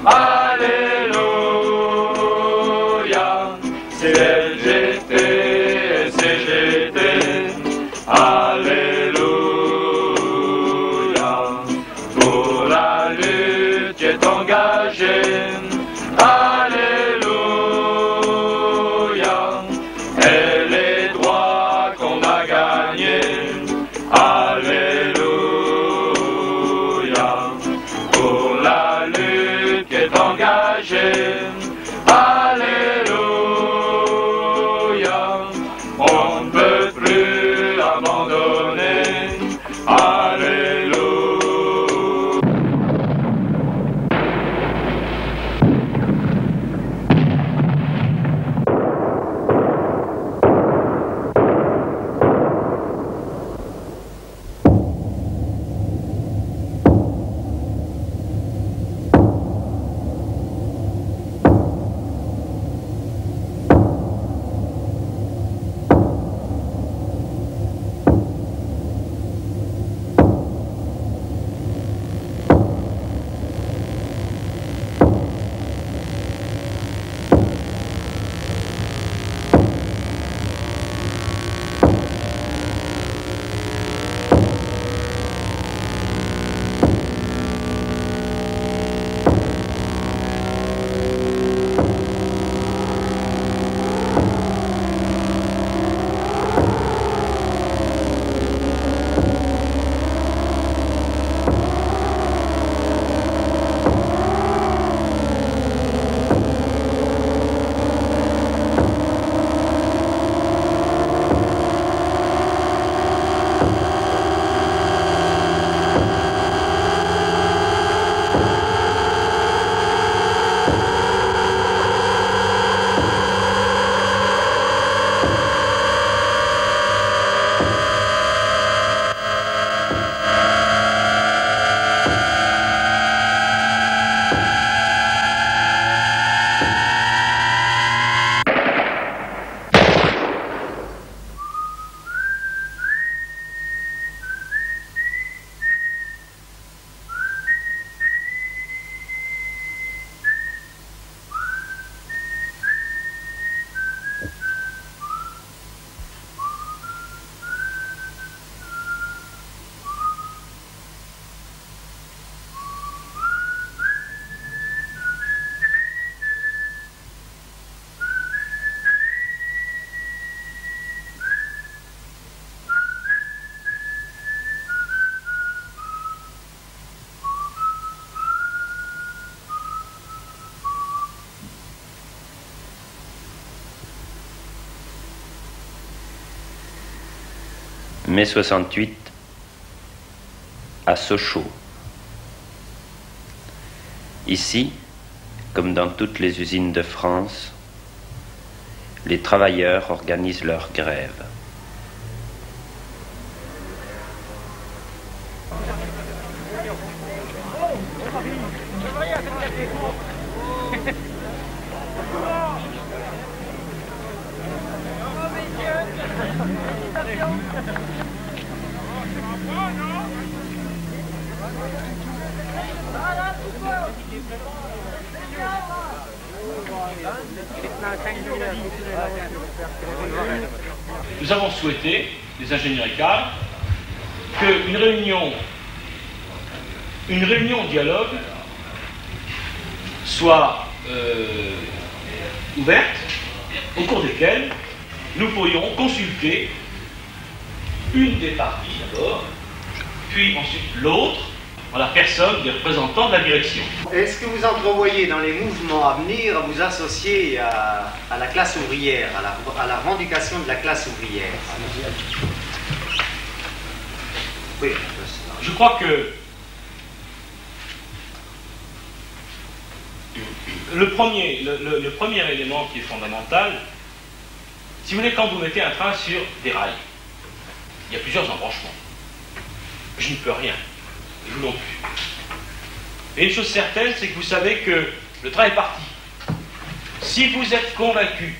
Alléluia, CGT et CGT, Alléluia, pour la lutte qui est engagée, Alléluia, et les droits qu'on a gagnés, Alléluia, pour la lutte qui est engagée, Alléluia, on ne peut plus abandonner, Alléluia. Mai 68, à Sochaux. Ici, comme dans toutes les usines de France, les travailleurs organisent leur grève. Nous avons souhaité, les ingénieurs et cadres, qu'une réunion dialogue soit ouverte, au cours desquelles nous pourrions consulter une des parties d'abord, puis ensuite l'autre, en la personne des représentants de la direction. Est-ce que vous entrevoyez dans les mouvements à venir à vous associer à la classe ouvrière, à la revendication de la classe ouvrière? Oui. Je crois que le premier élément qui est fondamental, si vous voulez, quand vous mettez un train sur des rails, il y a plusieurs embranchements. Je n'y peux rien. Et vous non plus. Et une chose certaine, c'est que vous savez que le train est parti. Si vous êtes convaincu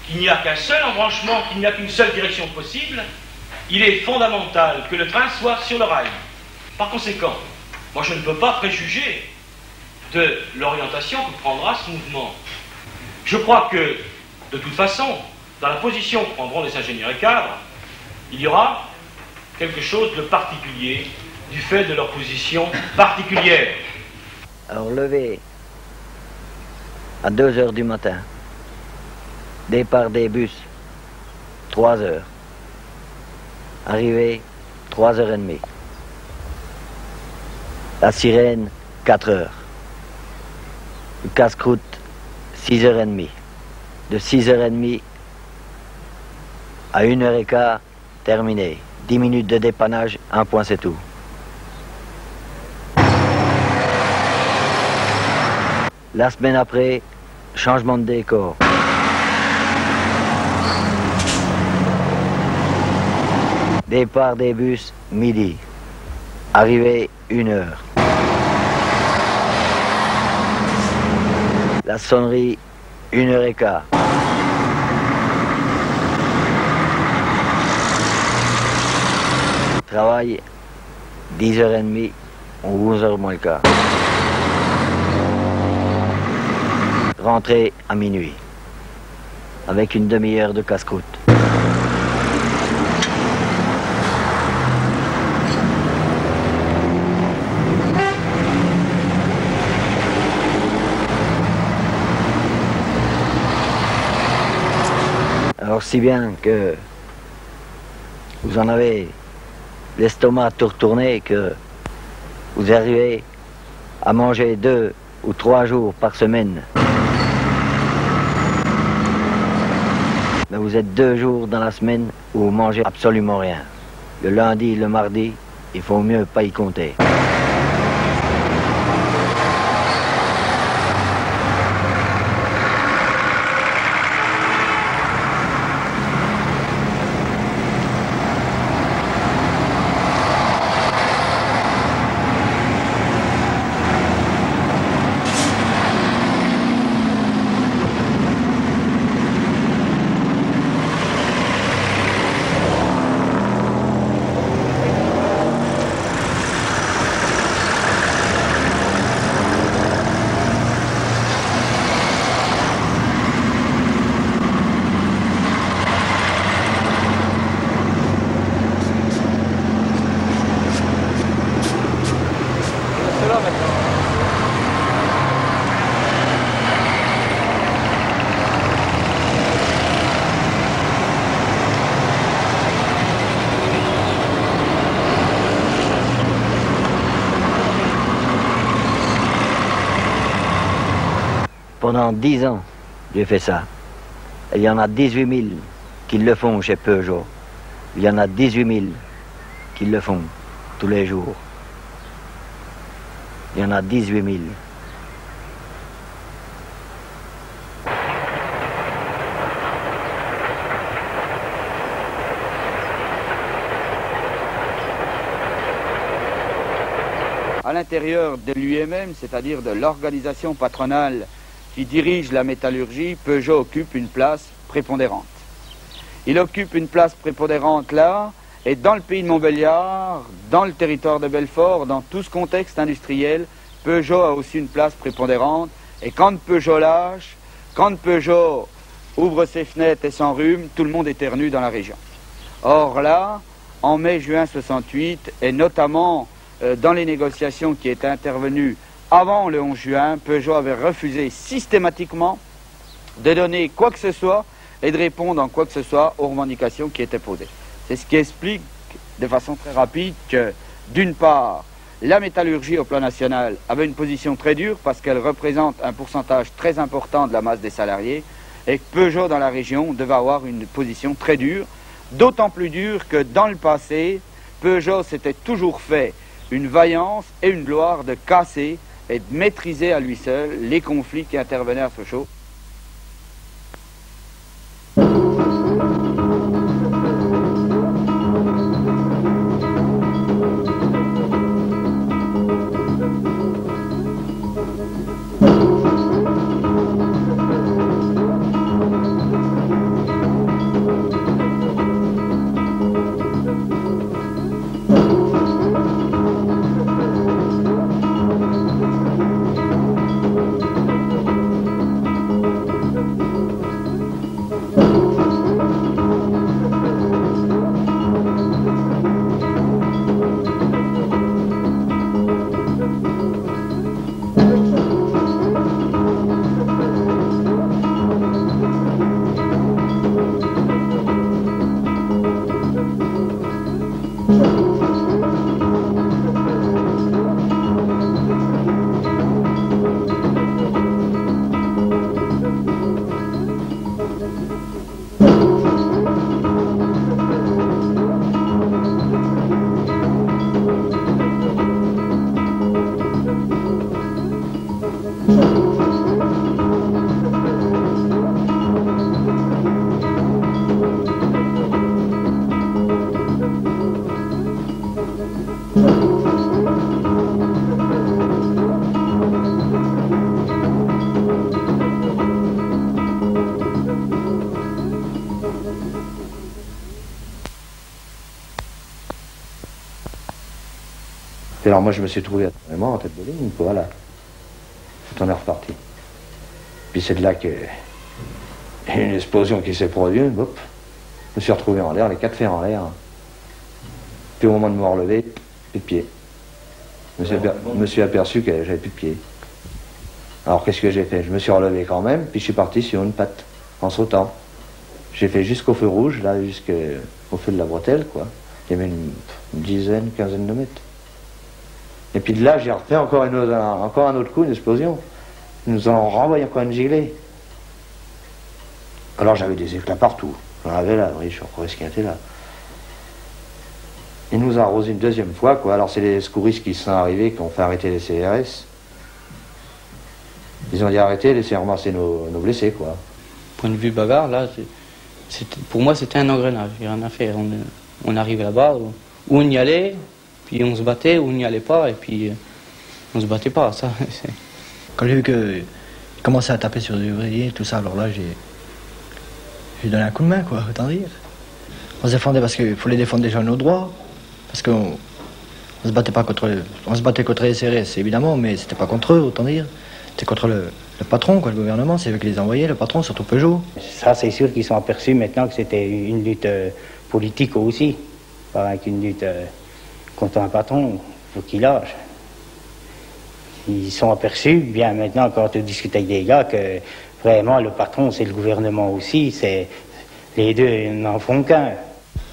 qu'il n'y a qu'un seul embranchement, qu'il n'y a qu'une seule direction possible, il est fondamental que le train soit sur le rail. Par conséquent, moi je ne peux pas préjuger de l'orientation que prendra ce mouvement. Je crois que, de toute façon, dans la position que prendront les ingénieurs et cadres, il y aura quelque chose de particulier du fait de leur position particulière. Alors levé à 2 heures du matin, départ des bus, 3 heures, arrivée 3h30, la sirène 4 heures, le casse-croûte 6h30, de 6h30 à 1h15, terminé, 10 minutes de dépannage, un point c'est tout. La semaine après, changement de décor. Départ des bus, midi. Arrivée, 1h. La sonnerie, 1h15. Travail, 10h30 ou 11h moins le quart. Rentrée à minuit, avec une demi-heure de casse-croûte. Alors si bien que vous en avez l'estomac tout retourné, que vous arrivez à manger 2 ou 3 jours par semaine. Mais vous êtes 2 jours dans la semaine où vous mangez absolument rien. Le lundi, le mardi, il faut mieux pas y compter. Pendant 10 ans, j'ai fait ça. Et il y en a 18 000 qui le font chez Peugeot. Il y en a 18 000 qui le font tous les jours. Il y en a 18 000. À l'intérieur de l'UMM, c'est-à-dire de l'organisation patronale qui dirige la métallurgie, Peugeot occupe une place prépondérante. Il occupe une place prépondérante là, et dans le pays de Montbéliard, dans le territoire de Belfort, dans tout ce contexte industriel, Peugeot a aussi une place prépondérante. Et quand Peugeot lâche, quand Peugeot ouvre ses fenêtres et s'enrhume, tout le monde éternue dans la région. Or là, en mai-juin 68, et notamment dans les négociations qui étaient intervenues avant le 11 juin, Peugeot avait refusé systématiquement de donner quoi que ce soit et de répondre en quoi que ce soit aux revendications qui étaient posées. C'est ce qui explique de façon très rapide que, d'une part, la métallurgie au plan national avait une position très dure parce qu'elle représente un pourcentage très important de la masse des salariés, et que Peugeot dans la région devait avoir une position très dure, d'autant plus dure que dans le passé, Peugeot s'était toujours fait une vaillance et une gloire de casser et de maîtriser à lui seul les conflits qui intervenaient à Sochaux. Et alors moi je me suis trouvé vraiment en tête de ligne, voilà. On est reparti. Puis c'est de là qu'il y a une explosion qui s'est produite, hop. Je me suis retrouvé en l'air, les 4 fers en l'air. Puis au moment de me relever, plus de pied. Je me suis aperçu que j'avais plus de pied. Alors qu'est-ce que j'ai fait? Je me suis relevé quand même, puis je suis parti sur une patte, en sautant. J'ai fait jusqu'au feu rouge, là, jusqu'au feu de la bretelle, quoi. Il y avait une dizaine, quinzaine de mètres. Et puis de là, j'ai refait encore un autre coup, une explosion. Ils nous ont renvoyé encore une gilet. Alors j'avais des éclats partout. J'en avais là, oui, je suis encore esquinté là. Ils nous ont arrosé une deuxième fois, quoi. Alors c'est les secouristes qui sont arrivés, qui ont fait arrêter les CRS. Ils ont dit arrêter, laissez ramasser nos blessés, quoi. Point de vue bagarre, là, pour moi c'était un engrenage, il n'y a rien à faire. On arrivait là-bas, où on y allait, puis on se battait, ou on n'y allait pas, et puis on se battait pas, ça. Quand j'ai vu qu'ils commençaient à taper sur les ouvriers, tout ça, alors là j'ai donné un coup de main, quoi, autant dire. On se défendait parce qu'il fallait défendre déjà nos droits, parce qu'on se battait pas on se battait contre les CRS, évidemment, mais c'était pas contre eux, autant dire. C'était contre le patron, quoi, le gouvernement, c'est eux qui les envoyaient, le patron, surtout Peugeot. Ça, c'est sûr qu'ils sont aperçus maintenant que c'était une lutte politique aussi, pas qu'une lutte contre un patron, il faut qu'il lâche. Ils sont aperçus, bien maintenant, quand on discute avec des gars, que vraiment le patron, c'est le gouvernement aussi, c'est les deux n'en font qu'un.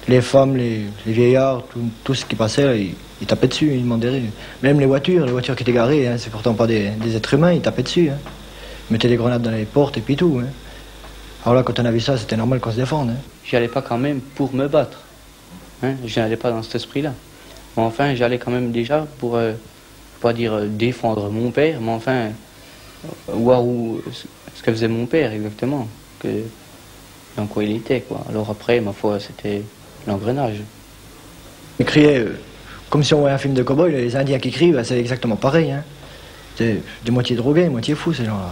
Les femmes, les vieillards, tout ce qui passait, là, ils tapaient dessus, ils demandaient. Même les voitures qui étaient garées, hein, c'est pourtant pas des êtres humains, ils tapaient dessus. Hein. Ils mettaient des grenades dans les portes et puis tout. Hein. Alors là, quand on a vu ça, c'était normal qu'on se défende. Hein. J'y allais pas quand même pour me battre. Hein. Je n'allais pas dans cet esprit-là. Mais enfin, j'allais quand même déjà pour, pas dire défendre mon père, mais enfin, voir ce que faisait mon père exactement. Dans quoi il était, quoi. Alors après, ma foi, c'était l'engrenage. Ils criaient comme si on voyait un film de cow-boy, les Indiens qui crient, bah, c'est exactement pareil. Hein. C'est des moitiés drogués, moitié fous, ces gens-là.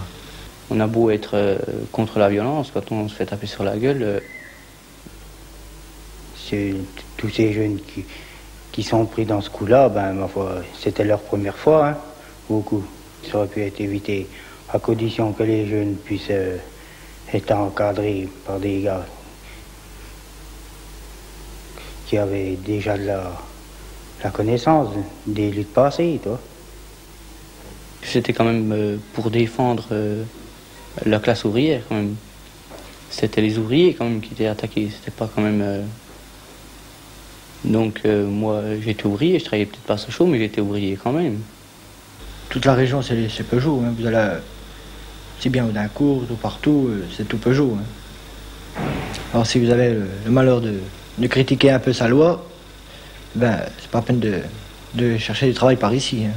On a beau être contre la violence, quand on se fait taper sur la gueule... C'est tous ces jeunes qui sont pris dans ce coup-là, ben, ma foi, c'était leur première fois, hein, beaucoup. Ça aurait pu être évité à condition que les jeunes puissent être encadrés par des gars qui avaient déjà de la connaissance des luttes passées, toi. C'était quand même pour défendre la classe ouvrière, quand même. C'était les ouvriers, quand même, qui étaient attaqués. C'était pas quand même... Donc, moi, j'étais ouvrier. Je travaillais peut-être pas à Sochaux, mais j'étais ouvrier quand même. Toute la région, c'est Peugeot. Hein. Vous allez... Si bien au Dincourt, tout partout, c'est tout Peugeot. Hein. Alors, si vous avez le malheur de critiquer un peu sa loi, ben, c'est pas la peine de chercher du travail par ici. Hein.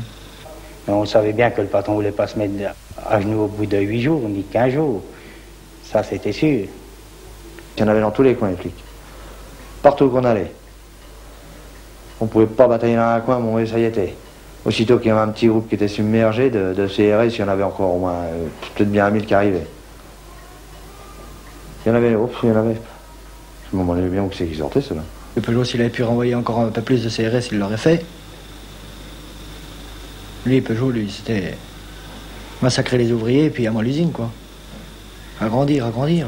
On savait bien que le patron voulait pas se mettre à genoux au bout de 8 jours, ni 15 jours. Ça, c'était sûr. Il y en avait dans tous les coins, les flics. Partout qu'on allait. On pouvait pas batailler dans un coin, bon, ça y était. Aussitôt qu'il y avait un petit groupe qui était submergé de CRS, il y en avait encore au moins, peut-être bien 1000 qui arrivaient. Il y en avait, il y en avait. Je me demandais bien où c'est qu'ils sortaient, ceux-là. Le Peugeot, s'il avait pu renvoyer encore un peu plus de CRS, il l'aurait fait. Lui, Peugeot, lui, c'était massacrer les ouvriers et puis à moi l'usine, quoi. Agrandir, lui.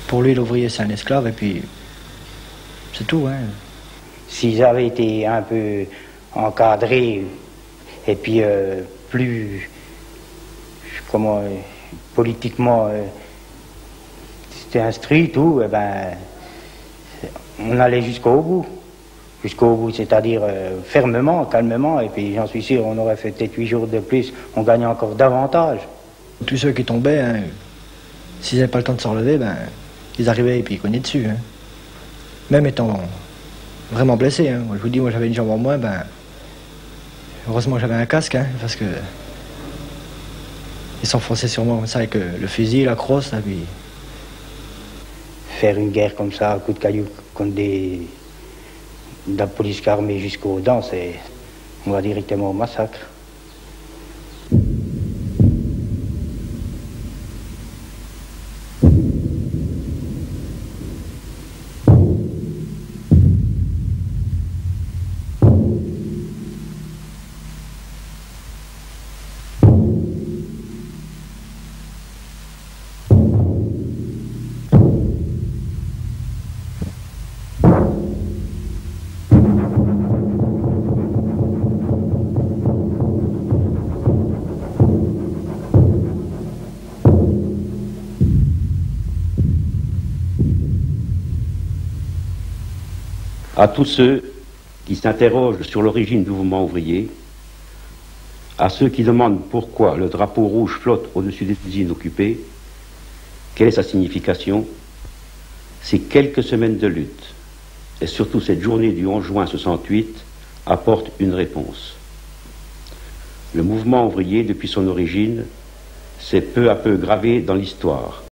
Pour lui, l'ouvrier, c'est un esclave et puis c'est tout, hein. S'ils avaient été un peu encadrés et puis plus, politiquement, c'était instruit, tout, et ben, on allait jusqu'au bout. Jusqu'au bout, c'est-à-dire fermement, calmement, et puis j'en suis sûr, on aurait fait peut-être 8 jours de plus, on gagnait encore davantage. Tous ceux qui tombaient, hein, s'ils n'avaient pas le temps de se relever, ben, ils arrivaient et puis ils cognaient dessus. Hein. Même étant vraiment blessé. Hein. Je vous dis, moi j'avais une jambe en moins, ben, heureusement j'avais un casque, hein, parce que ils s'enfonçaient sur moi comme ça avec le fusil, la crosse, là, puis... Faire une guerre comme ça, à coups de cailloux, contre de la police armée jusqu'aux dents, on va directement au massacre. À tous ceux qui s'interrogent sur l'origine du mouvement ouvrier, à ceux qui demandent pourquoi le drapeau rouge flotte au-dessus des usines occupées, quelle est sa signification, ces quelques semaines de lutte, et surtout cette journée du 11 juin 68, apportent une réponse. Le mouvement ouvrier, depuis son origine, s'est peu à peu gravé dans l'histoire.